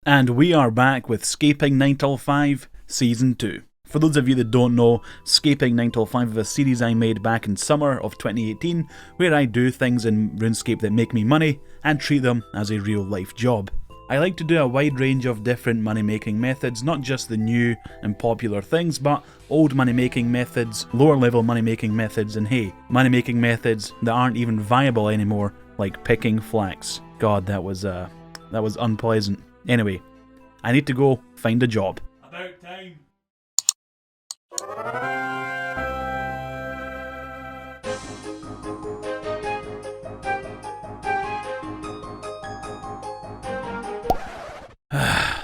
And we are back with Scaping 9 till 5 Season 2. For those of you that don't know, Scaping 9 till 5 is a series I made back in summer of 2018 where I do things in RuneScape that make me money and treat them as a real life job. I like to do a wide range of different money making methods, not just the new and popular things, but old money making methods, lower level money making methods, and hey, money making methods that aren't even viable anymore, like picking flax. God, that was unpleasant. Anyway, I need to go find a job. About time.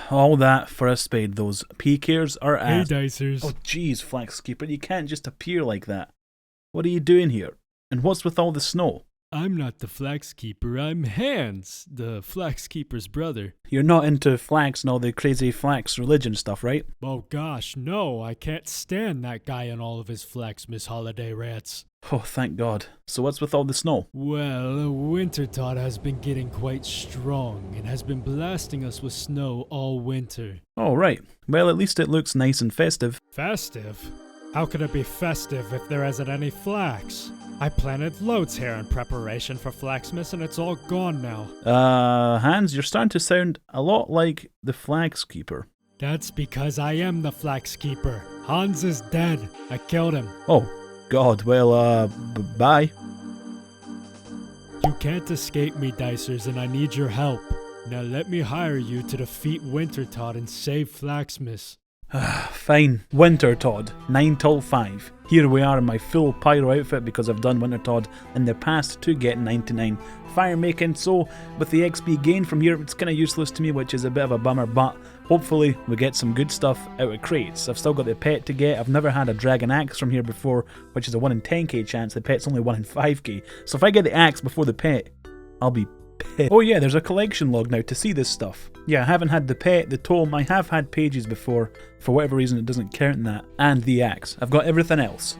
All that for a spade. Those PKers are ass. Hey Dicers. Oh jeez, Flaxkeeper, you can't just appear like that. What are you doing here? And what's with all the snow? I'm not the Flax Keeper, I'm Hans, the Flax Keeper's brother. You're not into flax and all the crazy flax religion stuff, right? Oh gosh, no, I can't stand that guy and all of his Flaxmas holiday rats. Oh, thank God. So what's with all the snow? Well, Wintertodt has been getting quite strong and has been blasting us with snow all winter. Oh, right. Well, at least it looks nice and festive. Festive? How could it be festive if there isn't any flax? I planted loads here in preparation for Flaxmas and it's all gone now. Hans, you're starting to sound a lot like the Flax Keeper. That's because I am the Flax Keeper. Hans is dead. I killed him. Oh, God, well, bye. You can't escape me, Dicers, and I need your help. Now let me hire you to defeat Wintertodt and save Flaxmas. Fine. Wintertodt, 9 till 5. Here we are in my full pyro outfit because I've done Wintertodt in the past to get 99 fire making, so with the XP gain from here it's kinda useless to me, which is a bit of a bummer, but hopefully we get some good stuff out of crates. I've still got the pet to get. I've never had a dragon axe from here before, which is a 1 in 10k chance. The pet's only 1 in 5k, so if I get the axe before the pet, I'll be pissed. Oh yeah, there's a collection log now to see this stuff. Yeah, I haven't had the pet, the tome, I have had pages before. For whatever reason it doesn't count in that. And the axe. I've got everything else.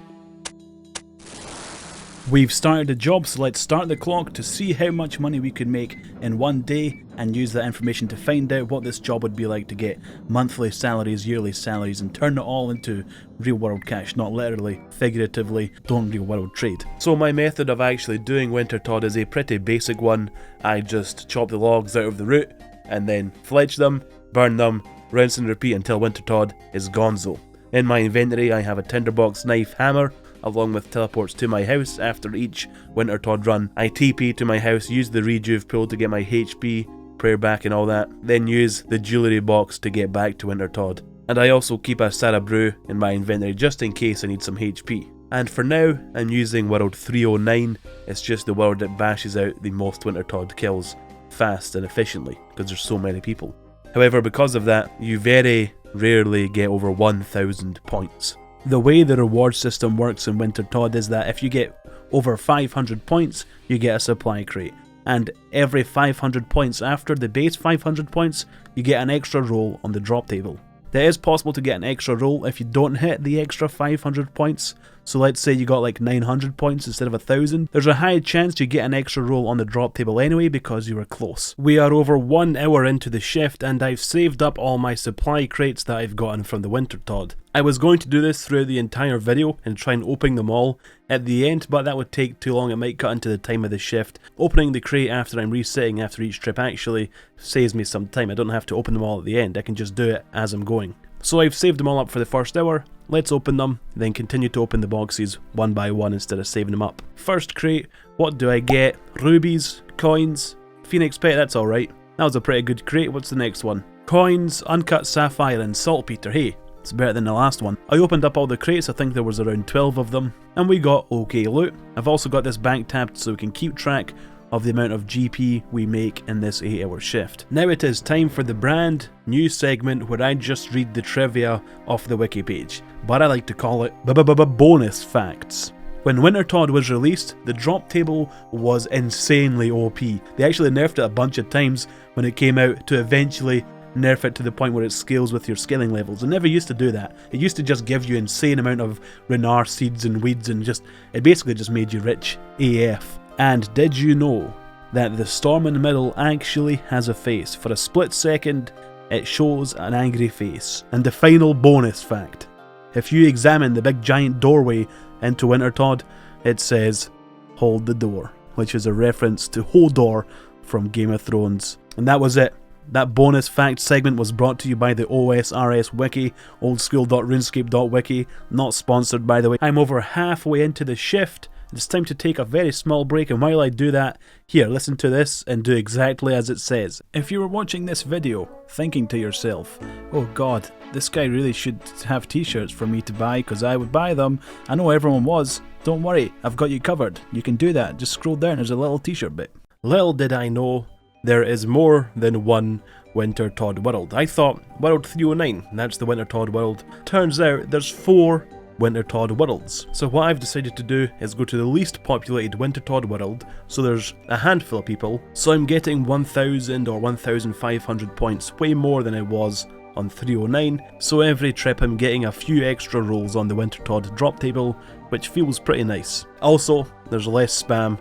We've started a job, so let's start the clock to see how much money we could make in one day and use that information to find out what this job would be like to get monthly salaries, yearly salaries, and turn it all into real world cash, not literally, figuratively, don't real world trade. So my method of actually doing Wintertodt is a pretty basic one. I just chop the logs out of the root and then fledge them, burn them, rinse and repeat until Wintertodt is gonzo. In my inventory I have a tinderbox knife hammer, along with teleports to my house after each Wintertodt run. I TP to my house, use the rejuve pool to get my HP, prayer back and all that, then use the jewellery box to get back to Wintertodt. And I also keep a Sarah brew in my inventory just in case I need some HP. And for now, I'm using world 309, it's just the world that bashes out the most Wintertodt kills fast and efficiently, because there's so many people. However, because of that, you very rarely get over 1000 points. The way the reward system works in Wintertodt is that if you get over 500 points, you get a supply crate. And every 500 points after the base 500 points, you get an extra roll on the drop table. It is possible to get an extra roll if you don't hit the extra 500 points. So let's say you got like 900 points instead of 1000. There's a high chance you get an extra roll on the drop table anyway because you were close. We are over 1 hour into the shift and I've saved up all my supply crates that I've gotten from the Wintertodt. I was going to do this throughout the entire video and try and open them all at the end, but that would take too long. It might cut into the time of the shift. Opening the crate after I'm resetting after each trip actually saves me some time. I don't have to open them all at the end. I can just do it as I'm going. So I've saved them all up for the first hour. Let's open them, then continue to open the boxes one by one instead of saving them up. First crate, what do I get? Rubies, coins, Phoenix Pet, that's alright. That was a pretty good crate. What's the next one? Coins, Uncut Sapphire and Saltpeter. Hey, it's better than the last one. I opened up all the crates, I think there was around 12 of them, and we got okay loot. I've also got this bank tapped so we can keep track of the amount of GP we make in this 8-hour shift. Now it is time for the brand new segment where I just read the trivia off the wiki page, but I like to call it bonus facts. When Wintertodt was released, the drop table was insanely OP. They actually nerfed it a bunch of times when it came out to eventually nerf it to the point where it scales with your scaling levels. It never used to do that. It used to just give you insane amount of Renar seeds and weeds and it basically just made you rich AF. And did you know that the Stormin Medal actually has a face? For a split second, it shows an angry face. And the final bonus fact, if you examine the big giant doorway into Wintertodt, it says, "Hold the door," which is a reference to Hodor from Game of Thrones. And that was it. That bonus fact segment was brought to you by the OSRS wiki, oldschool.runescape.wiki, not sponsored by the way. I'm over halfway into the shift. It's time to take a very small break, and while I do that, here, listen to this and do exactly as it says. If you were watching this video, thinking to yourself, oh god, this guy really should have t-shirts for me to buy because I would buy them. I know everyone was. Don't worry, I've got you covered. You can do that. Just scroll down, there's a little t-shirt bit. Little did I know, there is more than one Wintertodt world. I thought World 309, that's the Wintertodt world. Turns out there's 4 Wintertodt worlds. So what I've decided to do is go to the least populated Wintertodt world, so there's a handful of people, so I'm getting 1000 or 1500 points, way more than I was on 309, so every trip I'm getting a few extra rolls on the Wintertodt drop table, which feels pretty nice. Also, there's less spam.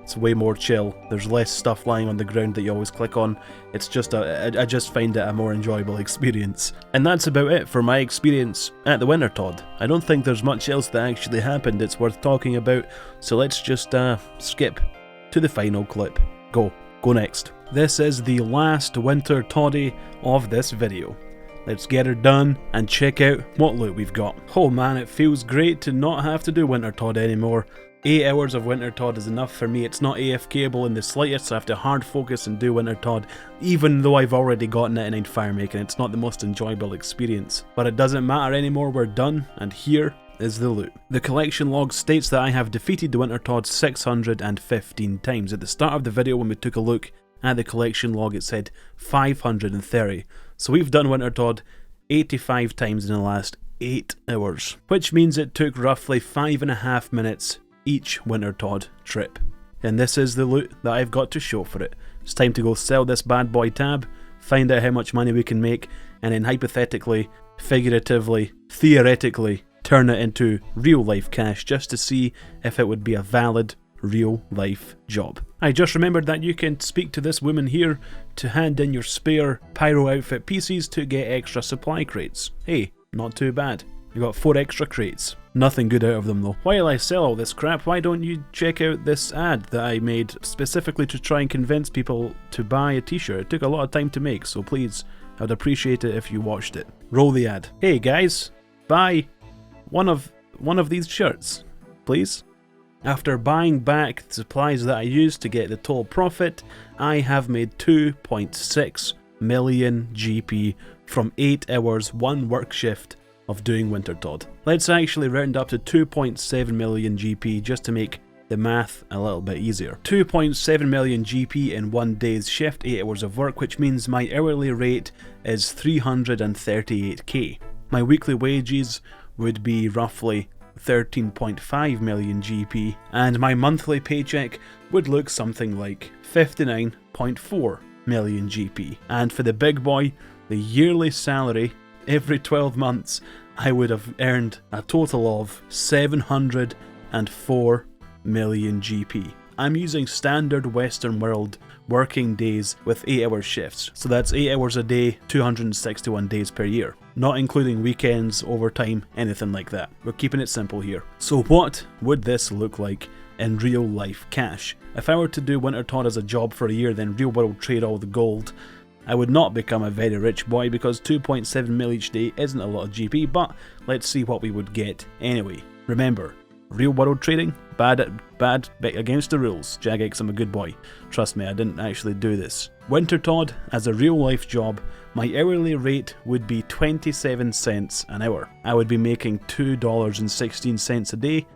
It's way more chill. There's less stuff lying on the ground that you always click on. It's just I just find it a more enjoyable experience. And that's about it for my experience at the Wintertodt. I don't think there's much else that actually happened it's worth talking about, so let's just skip to the final clip. Go next. This is the last Wintertodt of this video. Let's get her done and check out what loot we've got. Oh man, it feels great to not have to do Wintertodt anymore. 8 hours of Wintertodt is enough for me. It's not AFKable in the slightest, so I have to hard focus and do Wintertodt, even though I've already got 99 firemaking. It's not the most enjoyable experience. But it doesn't matter anymore, we're done, and here is the loot. The collection log states that I have defeated the Wintertodt 615 times. At the start of the video when we took a look at the collection log it said 530. So we've done Wintertodt 85 times in the last 8 hours, which means it took roughly 5.5 minutes each Wintertodt trip. And this is the loot that I've got to show for it. It's time to go sell this bad boy tab, find out how much money we can make, and then hypothetically, figuratively, theoretically, turn it into real life cash just to see if it would be a valid real life job. I just remembered that you can speak to this woman here to hand in your spare pyro outfit pieces to get extra supply crates. Hey, not too bad. You got 4 extra crates. Nothing good out of them though. While I sell all this crap, why don't you check out this ad that I made specifically to try and convince people to buy a t-shirt. It took a lot of time to make, so please, I'd appreciate it if you watched it. Roll the ad. Hey guys, buy one of these shirts, please. After buying back the supplies that I used to get the total profit, I have made 2.6 million GP from 8 hours, 1 work shift of doing Wintertodt. Let's actually round up to 2.7 million GP just to make the math a little bit easier. 2.7 million GP in 1 day's shift, 8 hours of work, which means my hourly rate is 338k. My weekly wages would be roughly 13.5 million GP, and my monthly paycheck would look something like 59.4 million GP. And for the big boy, the yearly salary every 12 months, I would have earned a total of 704 million GP. I'm using standard Western world working days with 8-hour shifts, so that's 8 hours a day, 261 days per year, not including weekends, overtime, anything like that. We're keeping it simple here. So what would this look like in real life cash? If I were to do Wintertodt as a job for a year, then real world trade all the gold, I would not become a very rich boy because 2.7 mil each day isn't a lot of GP, but let's see what we would get anyway. Remember, real world trading, bad against the rules. Jagex, I'm a good boy. Trust me, I didn't actually do this. Wintertodt as a real life job, my hourly rate would be 27 cents an hour. I would be making $2.16 a day,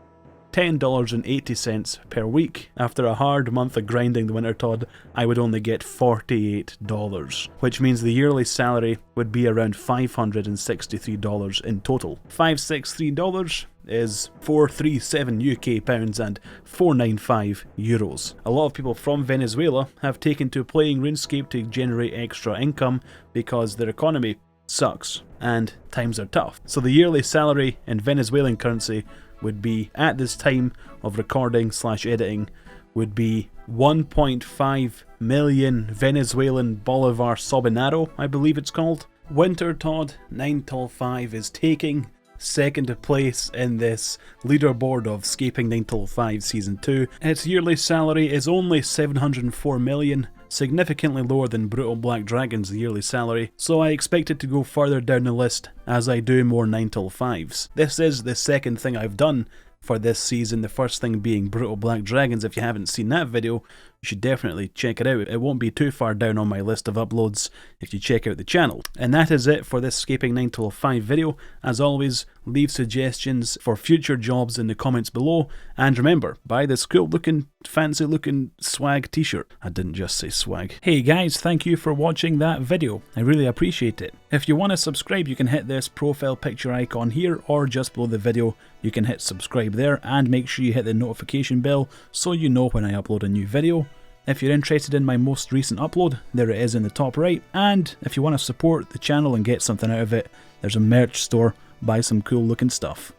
$10.80 per week. After a hard month of grinding the Wintertodt, I would only get $48, which means the yearly salary would be around $563 in total. $563 is 437 UK pounds and 495 euros. A lot of people from Venezuela have taken to playing RuneScape to generate extra income because their economy sucks and times are tough. So the yearly salary in Venezuelan currency would be, at this time of recording / editing, would be 1.5 million Venezuelan Bolivar Sobinado, I believe it's called. Wintertodt 9 till 5 is taking second place in this leaderboard of Scaping 9 till 5 Season 2. Its yearly salary is only 704 million, significantly lower than Brutal Black Dragon's yearly salary, so I expect it to go further down the list as I do more 9 till 5s. This is the second thing I've done for this season, the first thing being Brutal Black Dragons. If you haven't seen that video, you should definitely check it out. It won't be too far down on my list of uploads if you check out the channel. And that is it for this Scaping 9 till 5 video. As always, leave suggestions for future jobs in the comments below, and remember, buy this cool looking, fancy looking swag t-shirt. I didn't just say swag. Hey guys, thank you for watching that video. I really appreciate it. If you want to subscribe, you can hit this profile picture icon here, or just below the video you can hit subscribe there, and make sure you hit the notification bell so you know when I upload a new video. If you're interested in my most recent upload, there it is in the top right, and if you want to support the channel and get something out of it, there's a merch store. Buy some cool looking stuff.